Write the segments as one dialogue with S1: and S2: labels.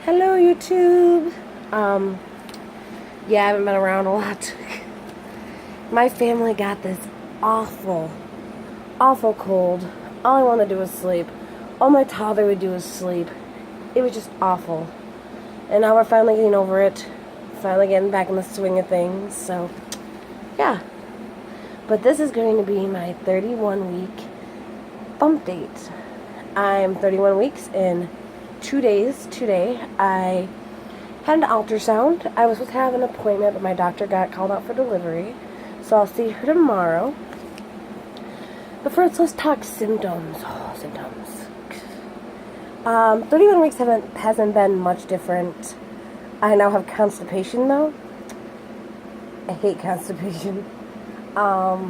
S1: Hello, YouTube. Yeah, I haven't been around a lot. My family got this awful cold. All I wanted to do was sleep. All my toddler would do was sleep. It was just awful. And now we're finally getting over it. Finally getting back in the swing of things. So, yeah. But this is going to be my 31-week bump date. I'm 31 weeks in 2 days today. I had an ultrasound. I was supposed to have an appointment, but my doctor got called out for delivery. So I'll see her tomorrow. But first, let's talk symptoms. Oh, symptoms. 31 weeks hasn't been much different. I now have constipation, though. I hate constipation. My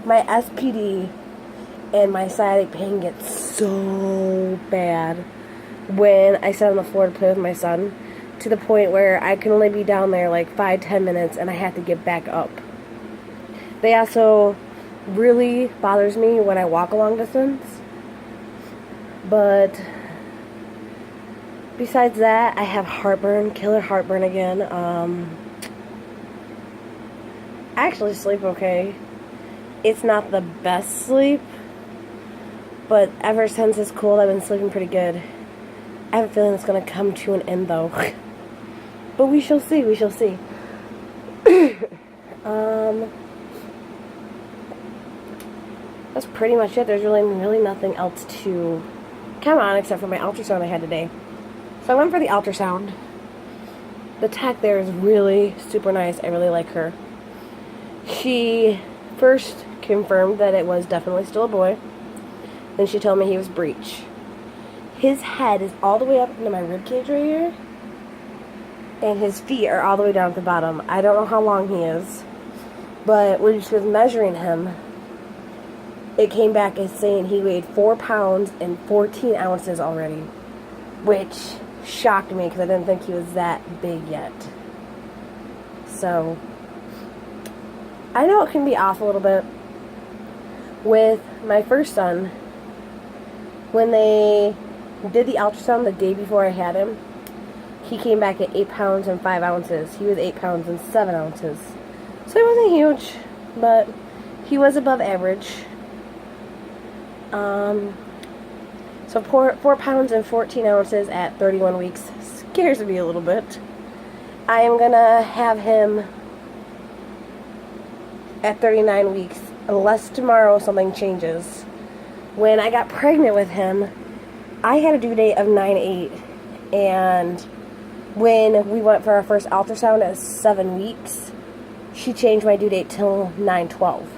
S1: SPD and my sciatic pain gets so bad when I sit on the floor to play with my son, to the point where I can only be down there like 5-10 minutes and I have to get back up. They also really bothers me when I walk a long distance. But besides that, I have heartburn, killer heartburn again. I actually sleep okay. It's not the best sleep, but ever since it's cold, I've been sleeping pretty good. I have a feeling it's going to come to an end, though. But we shall see, we shall see. That's pretty much it. There's really nothing else to come on except for my ultrasound I had today. So I went for the ultrasound. The tech there is really super nice. I really like her. She first confirmed that it was definitely still a boy. Then she told me he was breech. His head is all the way up into my ribcage right here. And his feet are all the way down at the bottom. I don't know how long he is. But when she was measuring him, it came back as saying he weighed 4 pounds and 14 ounces already. Which shocked me because I didn't think he was that big yet. So, I know it can be off a little bit. With my first son, when they did the ultrasound the day before I had him, he came back at 8 pounds and 5 ounces. He was 8 pounds and 7 ounces. So he wasn't huge, but he was above average. So 4 pounds and 14 ounces at 31 weeks scares me a little bit. I am going to have him at 39 weeks, unless tomorrow something changes. When I got pregnant with him, I had a due date of 9/8, and when we went for our first ultrasound at 7 weeks, she changed my due date till 9/12.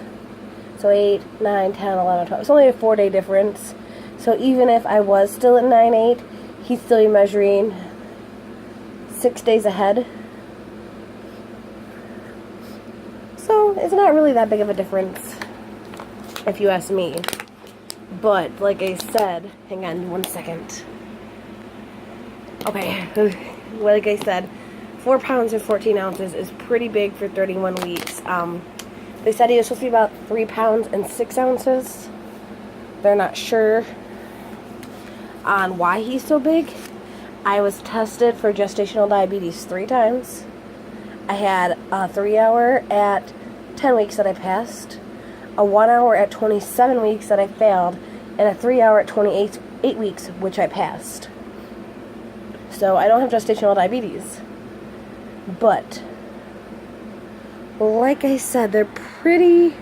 S1: So 8, 9, 10, 11, 12. It's only a 4-day difference. So even if I was still at 9/8, he'd still be measuring 6 days ahead. So it's not really that big of a difference, if you ask me. But, like I said, hang on 1 second. Okay, like I said, 4 pounds and 14 ounces is pretty big for 31 weeks. They said he was supposed to be about 3 pounds and 6 ounces. They're not sure on why he's so big. I was tested for gestational diabetes 3 times. I had a 3-hour at 10 weeks that I passed, a 1-hour at 27 weeks that I failed, and a 3-hour at 28 weeks, which I passed. So I don't have gestational diabetes. But, like I said, they're pretty...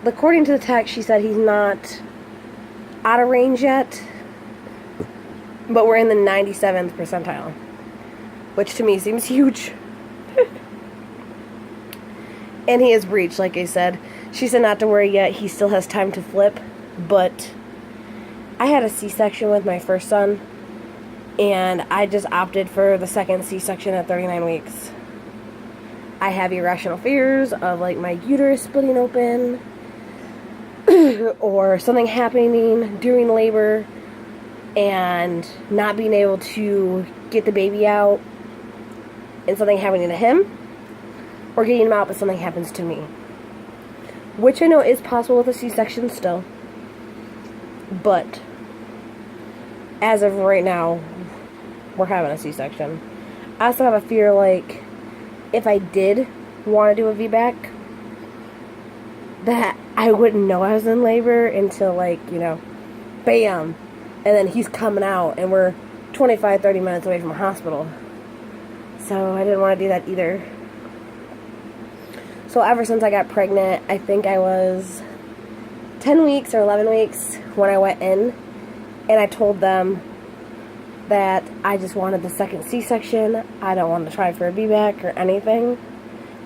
S1: According to the text, she said he's not out of range yet, but we're in the 97th percentile, which to me seems huge. And he is breech, like I said. She said not to worry yet, he still has time to flip, but I had a C-section with my first son, and I just opted for the second C-section at 39 weeks. I have irrational fears of, like, my uterus splitting open, or something happening during labor, and not being able to get the baby out, and something happening to him, or getting him out but something happens to me. Which I know is possible with a C-section still. But as of right now, we're having a C-section. I also have a fear, like, if I did want to do a VBAC, that I wouldn't know I was in labor until, like, you know, bam, and then he's coming out, and we're 25, 30 minutes away from a hospital. So I didn't want to do that either. So ever since I got pregnant, I think I was 10 weeks or 11 weeks when I went in, and I told them that I just wanted the second C-section. I don't want to try for a VBAC or anything,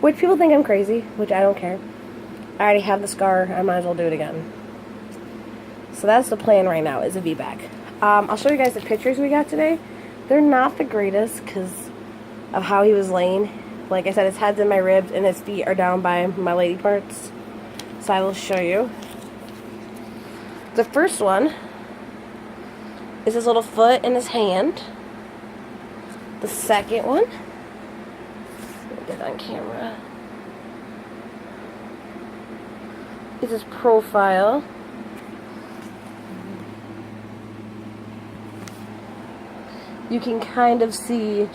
S1: which people think I'm crazy, which I don't care. I already have the scar. I might as well do it again. So that's the plan right now, is a VBAC. I'll show you guys the pictures we got today. They're not the greatest because of how he was laying. Like I said, his head's in my ribs and his feet are down by my lady parts. So I will show you. The first one is his little foot in his hand. The second one, let me get it on camera, is his profile. You can kind of see,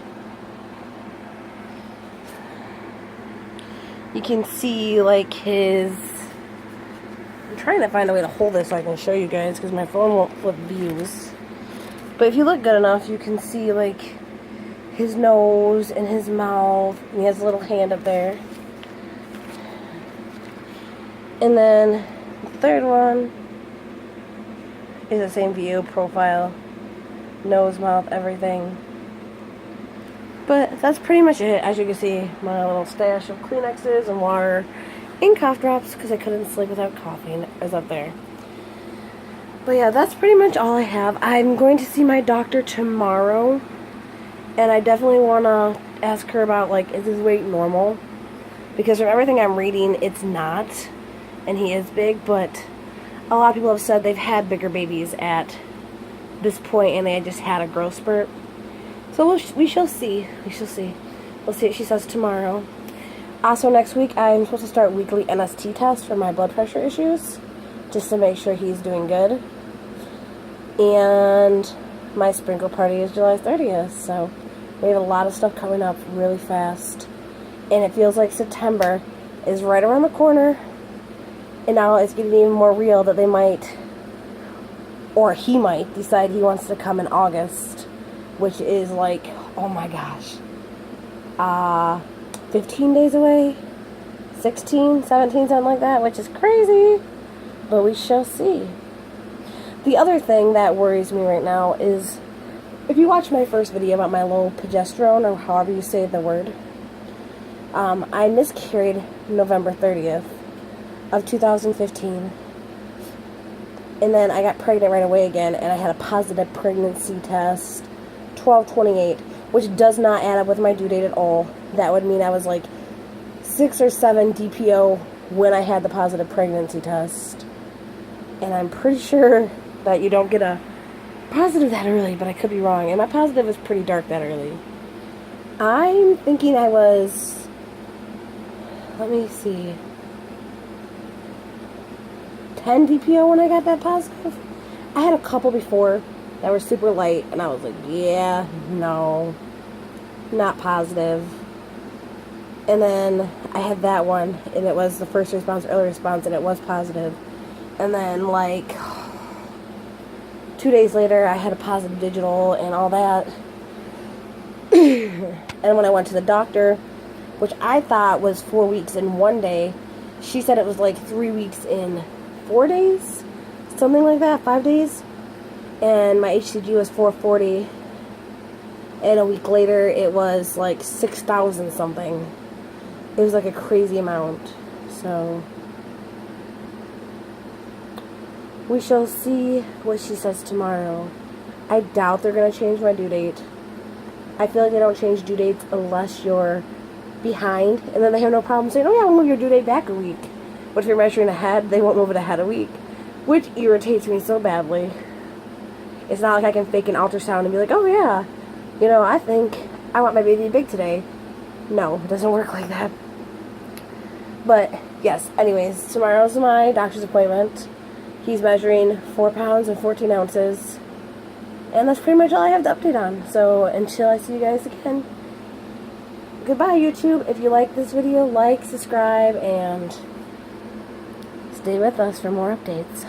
S1: you can see like his, I'm trying to find a way to hold this so I can show you guys because my phone won't flip views. But if you look good enough, you can see like his nose and his mouth, and he has a little hand up there. And then the third one is the same view, profile, nose, mouth, everything. But that's pretty much it. As you can see, my little stash of Kleenexes and water and cough drops because I couldn't sleep without coughing is up there. But yeah, that's pretty much all I have. I'm going to see my doctor tomorrow, and I definitely want to ask her about, like, is his weight normal? Because from everything I'm reading, it's not, and he is big, but a lot of people have said they've had bigger babies at this point, and they just had a growth spurt. So we shall see. We shall see. We'll see what she says tomorrow. Also, next week, I'm supposed to start weekly NST tests for my blood pressure issues, just to make sure he's doing good. And my sprinkle party is July 30th, so we have a lot of stuff coming up really fast. And it feels like September is right around the corner, and now it's getting even more real that they might, or he might, decide he wants to come in August, which is like, oh my gosh, 15 days away, 16, 17, something like that, which is crazy, but we shall see. The other thing that worries me right now is, if you watch my first video about my low progesterone, or however you say the word, I miscarried November 30th of 2015, and then I got pregnant right away again, and I had a positive pregnancy test, 12/28, which does not add up with my due date at all. That would mean I was like 6 or 7 DPO when I had the positive pregnancy test, and I'm pretty sure that you don't get a positive that early, but I could be wrong, and my positive is pretty dark that early. I'm thinking I was, let me see, 10 DPO when I got that positive. I had a couple before that were super light, and I was like, yeah, no, not positive. And then I had that one, and it was the first response, early response, and it was positive. And then, like, 2 days later, I had a positive digital and all that. And when I went to the doctor, which I thought was 4 weeks in 1 day, she said it was like 3 weeks in 4 days, something like that, 5 days. And my HCG was 440, and a week later it was like 6,000 something. It was like a crazy amount. So we shall see what she says tomorrow. I doubt they're going to change my due date. I feel like they don't change due dates unless you're behind, and then they have no problem saying, oh yeah, we'll move your due date back a week. But if you're measuring ahead, they won't move it ahead a week, which irritates me so badly. It's not like I can fake an ultrasound and be like, oh yeah, you know, I think I want my baby big today. No, it doesn't work like that. But yes, anyways, tomorrow's my doctor's appointment. He's measuring 4 pounds and 14 ounces. And that's pretty much all I have to update on. So until I see you guys again, goodbye, YouTube. If you like this video, like, subscribe, and stay with us for more updates.